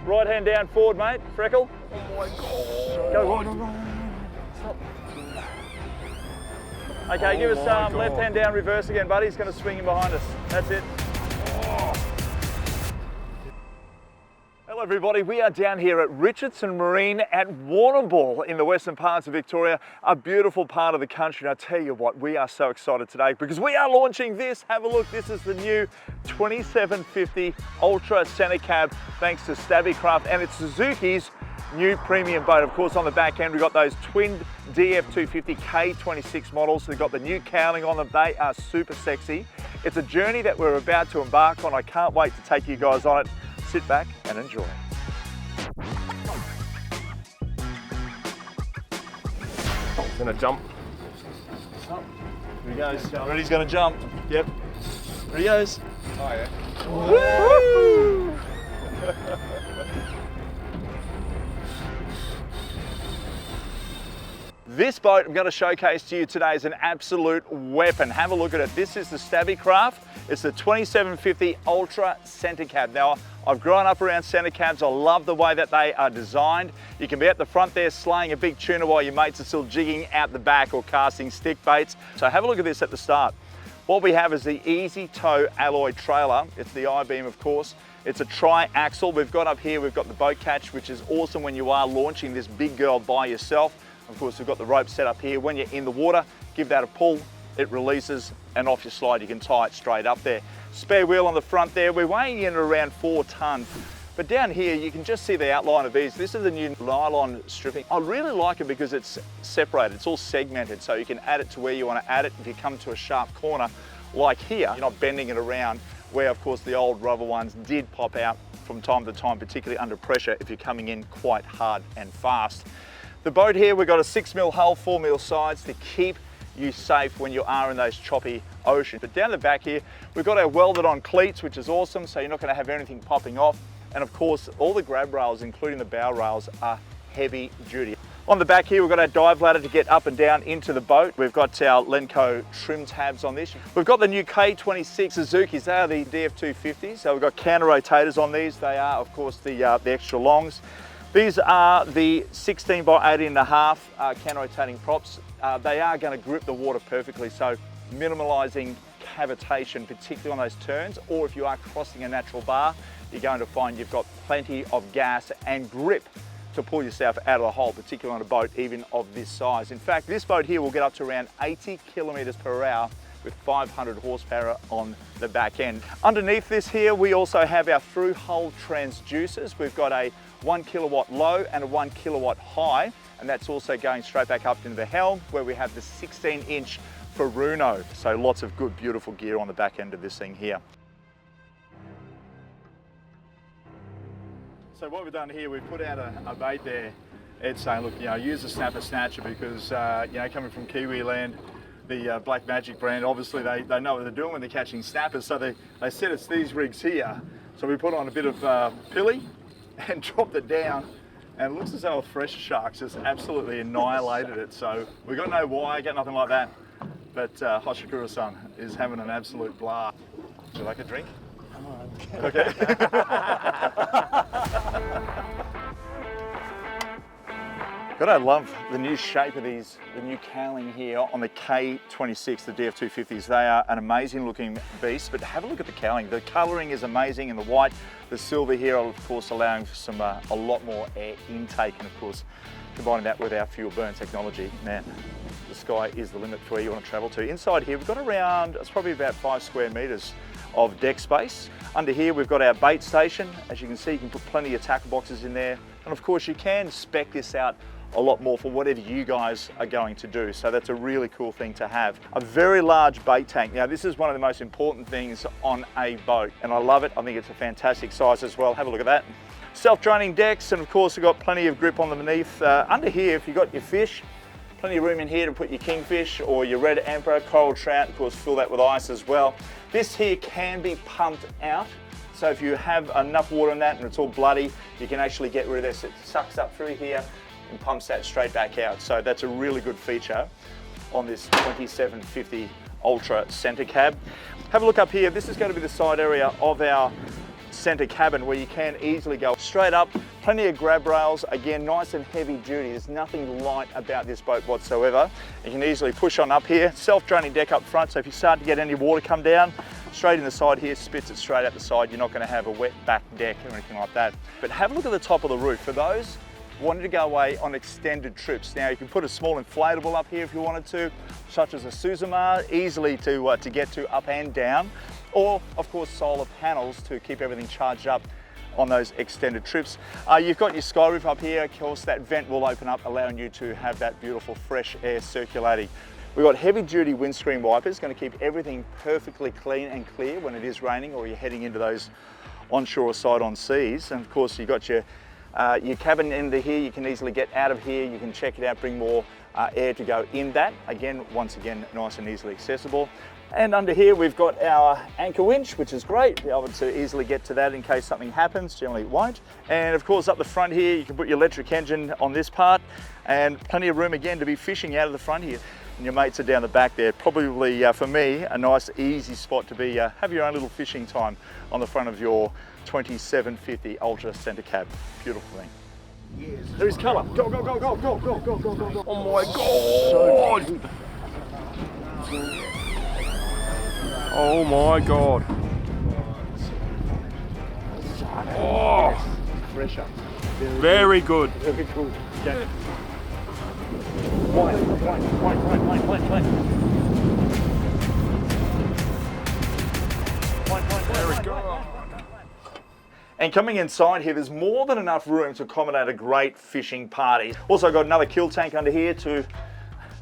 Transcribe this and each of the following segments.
Right hand down forward, mate. Freckle. Oh my God. Go right. Okay, give us left hand down reverse again, buddy. He's going to swing in behind us. That's it. Hello everybody, we are down here at Richardson Marine at Warrnambool in the western parts of Victoria, a beautiful part of the country. And I tell you what, we are so excited today because we are launching this. Have a look, this is the new 2750 Ultra Centrecab thanks to Stabicraft, and it's Suzuki's new premium boat. Of course, on the back end we've got those twin DF250 K26 models. They've got the new cowling on them. They are super sexy. It's a journey that we're about to embark on. I can't wait to take you guys on it. Sit back and enjoy. He's gonna jump. Oh, here he goes. Ready's gonna jump. Yep. There he goes. Oh yeah. Woo! This boat I'm going to showcase to you today is an absolute weapon. Have a look at it. This is the Stabicraft. It's the 2750 Ultra Centrecab. Now, I've grown up around Centrecabs. I love the way that they are designed. You can be at the front there slaying a big tuna while your mates are still jigging out the back or casting stick baits. So have a look at this at the start. What we have is the Easy Tow alloy trailer. It's the I-beam, of course. It's a tri-axle. We've got up here, we've got the boat catch, which is awesome when you are launching this big girl by yourself. Of course, we've got the rope set up here. When you're in the water, give that a pull, it releases, and off you slide. You can tie it straight up there. Spare wheel on the front there. We're weighing in at around 4 tons. But down here, you can just see the outline of these. This is the new nylon stripping. I really like it because it's separated. It's all segmented, so you can add it to where you want to add it. If you come to a sharp corner, like here, you're not bending it around, where, of course, the old rubber ones did pop out from time to time, particularly under pressure if you're coming in quite hard and fast. The boat here, we've got a 6mm hull, 4mm sides to keep you safe when you are in those choppy oceans. But down the back here, we've got our welded on cleats, which is awesome, so you're not going to have anything popping off. And of course, all the grab rails, including the bow rails, are heavy duty. On the back here, we've got our dive ladder to get up and down into the boat. We've got our Lenco trim tabs on this. We've got the new K26 Suzukis. They are the DF250s. So we've got counter rotators on these. They are, of course, the extra longs. These are the 16 by 18.5 counter-rotating props. They are going to grip the water perfectly, so minimalising cavitation, particularly on those turns, or if you are crossing a natural bar, you're going to find you've got plenty of gas and grip to pull yourself out of the hole, particularly on a boat even of this size. In fact, this boat here will get up to around 80 kilometres per hour with 500 horsepower on the back end. Underneath this here, we also have our through hull transducers. We've got a 1 kilowatt low and a 1 kilowatt high, and that's also going straight back up into the helm where we have the 16-inch Furuno. So lots of good, beautiful gear on the back end of this thing here. So what we've done here, we've put out a bait there. It's saying, look, use the snapper snatcher because, coming from Kiwi land, the Black Magic brand, obviously they know what they're doing when they're catching snappers. So they said it's these rigs here. So we put on a bit of pilly and dropped it down, and it looks as though a Thresher Shark just absolutely annihilated it. So we got no wire, got nothing like that. But Hoshikura-san is having an absolute blast. Would you like a drink? Okay. Gotta love the new shape of these, the new cowling here on the K26, the DF250s. They are an amazing looking beast, but have a look at the cowling. The colouring is amazing in the white. The silver here, of course, allowing for some a lot more air intake, and of course, combining that with our fuel burn technology. Man, the sky is the limit for where you want to travel to. Inside here, we've got around, it's probably about 5 square metres of deck space. Under here, we've got our bait station. As you can see, you can put plenty of tackle boxes in there. And of course, you can spec this out a lot more for whatever you guys are going to do. So that's a really cool thing to have. A very large bait tank. Now, this is one of the most important things on a boat, and I love it. I think it's a fantastic size as well. Have a look at that. Self-draining decks, and of course, we've got plenty of grip on the beneath. Under here, if you've got your fish, plenty of room in here to put your kingfish or your red emperor, coral trout, of course, fill that with ice as well. This here can be pumped out. So if you have enough water in that and it's all bloody, you can actually get rid of this. It sucks up through here and pumps that straight back out. So that's a really good feature on this 2750 Ultra Centrecab. Have a look up here. This is going to be the side area of our center cabin where you can easily go straight up. Plenty of grab rails, again nice and heavy duty. There's nothing light about this boat whatsoever. You can easily push on up here. Self-draining deck up front, so if you start to get any water come down, straight in the side here, spits it straight out the side. You're not going to have a wet back deck or anything like that. But have a look at the top of the roof. For those wanting to go away on extended trips, now you can put a small inflatable up here if you wanted to, such as a Suzuki, easily to get to up and down, or of course solar panels to keep everything charged up on those extended trips. You've got your sky roof up here. Of course, that vent will open up, allowing you to have that beautiful fresh air circulating. We've got heavy duty windscreen wipers, going to keep everything perfectly clean and clear when it is raining or you're heading into those onshore or side-on seas. And of course, you've got your cabin into here. You can easily get out of here. You can check it out, bring more air to go in that. Again, once again, nice and easily accessible. And under here, we've got our anchor winch, which is great. Be able to easily get to that in case something happens. Generally it won't. And of course, up the front here, you can put your electric engine on this part, and plenty of room again to be fishing out of the front here. And your mates are down the back there. Probably, for me, a nice easy spot to be, have your own little fishing time on the front of your 2750 Ultra Centrecab. Beautiful thing. Yes. There's colour. Go, go, go, go, go, go, go, go, go, go. Oh my God. Oh my God. Oh. Thresher. Very good. Very cool. Okay. There we go. And coming inside here, there's more than enough room to accommodate a great fishing party. Also got another kill tank under here to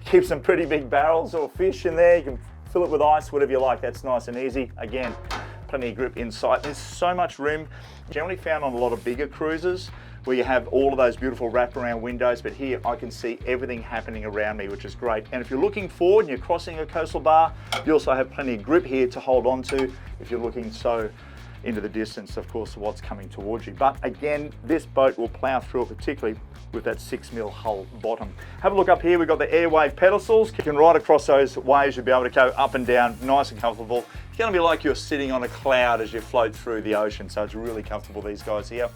keep some pretty big barrels or fish in there. You can fill it with ice, whatever you like. That's nice and easy. Again, plenty of grip inside. There's so much room. Generally found on a lot of bigger cruisers where you have all of those beautiful wraparound windows, but here I can see everything happening around me, which is great. And if you're looking forward and you're crossing a coastal bar, you also have plenty of grip here to hold on to if you're looking so into the distance, of course, of what's coming towards you. But again, this boat will plow through it, particularly with that 6mm hull bottom. Have a look up here. We've got the airwave pedestals. You can ride across those waves. You'll be able to go up and down, nice and comfortable. It's going to be like you're sitting on a cloud as you float through the ocean, so it's really comfortable, these guys here.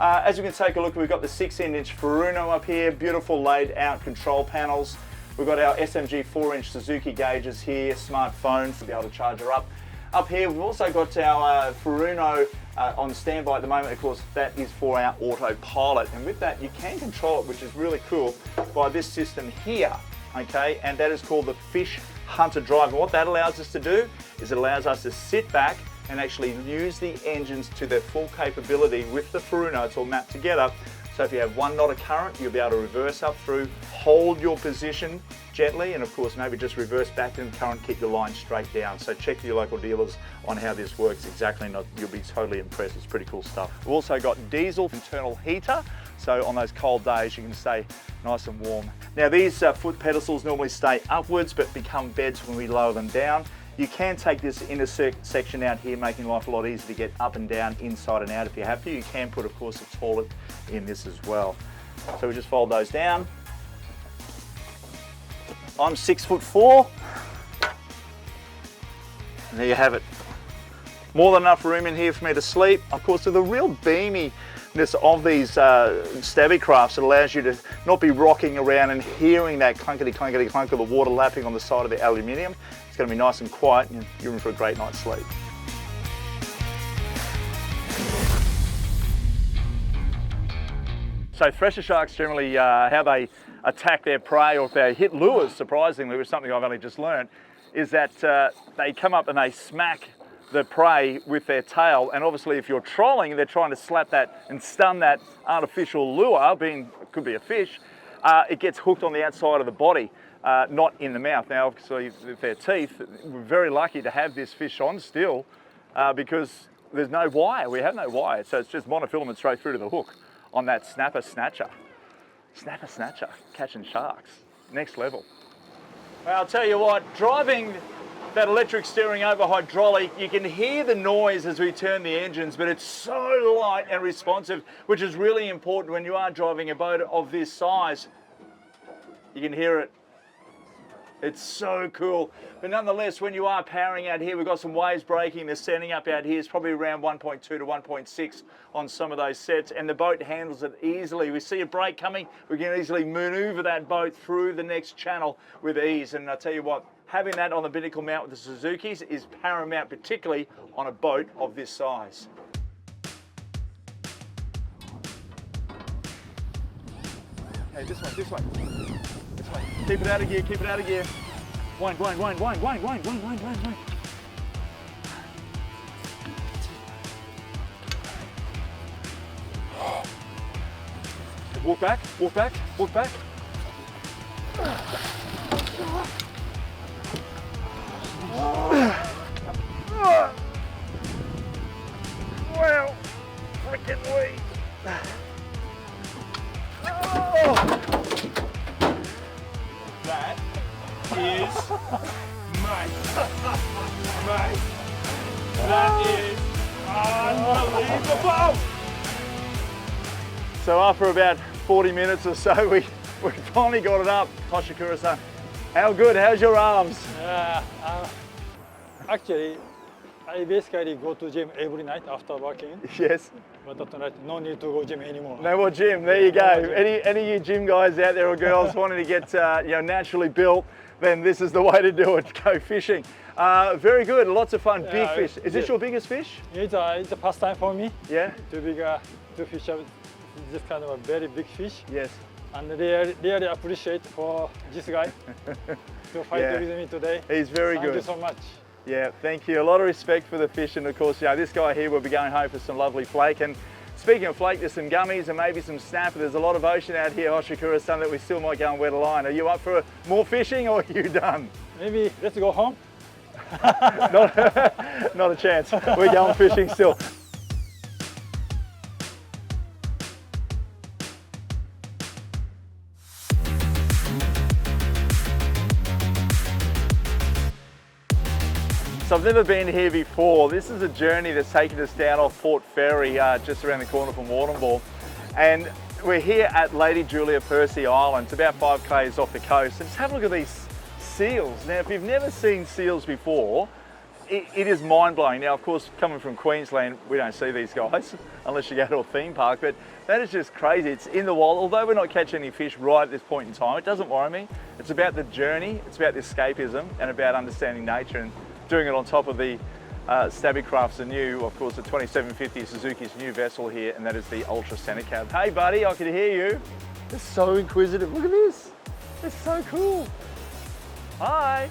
As you can take a look, we've got the 16-inch Furuno up here, beautiful laid out control panels. We've got our SMG 4-inch Suzuki gauges here, smartphone to be able to charge her up. Up here, we've also got our Furuno on standby at the moment. Of course, that is for our autopilot. And with that, you can control it, which is really cool, by this system here, okay? And that is called the Fish Hunter Drive. And what that allows us to do is it allows us to sit back and actually use the engines to their full capability with the Furuno. It's all mapped together. So if you have 1 knot of current, you'll be able to reverse up through, hold your position gently, and of course maybe just reverse back in current, keep your line straight down. So check your local dealers on how this works exactly, and you'll be totally impressed. It's pretty cool stuff. We've also got diesel internal heater, so on those cold days you can stay nice and warm. Now these foot pedestals normally stay upwards but become beds when we lower them down. You can take this inner section out here, making life a lot easier to get up and down, inside and out if you have to. You can put, of course, a toilet in this as well. So we just fold those down. I'm 6'4". And there you have it. More than enough room in here for me to sleep. Of course, with the real beaminess of these Stabicrafts, it allows you to not be rocking around and hearing that clunkety clunkety clunk of the water lapping on the side of the aluminium. It's going to be nice and quiet, and you're in for a great night's sleep. So Thresher Sharks generally, how they attack their prey, or if they hit lures, surprisingly, which is something I've only just learned, is that they come up and they smack the prey with their tail. And obviously if you're trolling, they're trying to slap that and stun that artificial lure, could be a fish, it gets hooked on the outside of the body. Not in the mouth. Now, obviously, with their teeth, we're very lucky to have this fish on still because there's no wire. We have no wire, so it's just monofilament straight through to the hook on that snapper snatcher. Snapper snatcher, catching sharks, next level. Well, I'll tell you what, driving that electric steering over hydraulic, you can hear the noise as we turn the engines, but it's so light and responsive, which is really important when you are driving a boat of this size. You can hear it It's so cool. But nonetheless, when you are powering out here, we've got some waves breaking. The setting up out here is probably around 1.2 to 1.6 on some of those sets, and the boat handles it easily. We see a break coming, we can easily maneuver that boat through the next channel with ease. And I tell you what, having that on the binnacle mount with the Suzukis is paramount, particularly on a boat of this size. Hey, this way, this way. This way. Keep it out of gear, keep it out of gear. Wind, wind, wind, wind, wind, wind, wind, wind, wind, wind. Walk back, walk back, walk back. Wow, freaking wee. That is mate. Mate. That is unbelievable. So after about 40 minutes or so, we finally got it up. Hoshikura-san, how good? How's your arms? Actually, I basically go to gym every night after working. Yes. But tonight, no need to go gym anymore. No more gym. There you go. Any of you gym guys out there or girls wanting to get naturally built, then this is the way to do it. Go fishing. Very good. Lots of fun. Big fish. Is this your biggest fish? It's a pastime for me. Yeah. To fish this kind of a very big fish. Yes. And really appreciate for this guy to fight with me today. He's very good. Thank you so much. Yeah, thank you. A lot of respect for the fish, and of course, this guy here will be going home for some lovely flake. And speaking of flake, there's some gummies and maybe some snapper. There's a lot of ocean out here, Hoshikura-san, that we still might go and wet a line. Are you up for more fishing, or are you done? Maybe let's go home. Not a chance. We're going fishing still. So I've never been here before. This is a journey that's taken us down off Port Fairy, just around the corner from Warrnambool. And we're here at Lady Julia Percy Island. It's about 5 k's off the coast. And just have a look at these seals. Now, if you've never seen seals before, it is mind-blowing. Now, of course, coming from Queensland, we don't see these guys unless you go to a theme park, but that is just crazy. It's in the wild. Although we're not catching any fish right at this point in time, it doesn't worry me. It's about the journey, it's about the escapism, and about understanding nature and doing it on top of the Stabicraft's new, of course, the 2750 Suzuki's new vessel here, and that is the Ultra Centrecab. Hey buddy, I can hear you. They're so inquisitive. Look at this. It's so cool. Hi.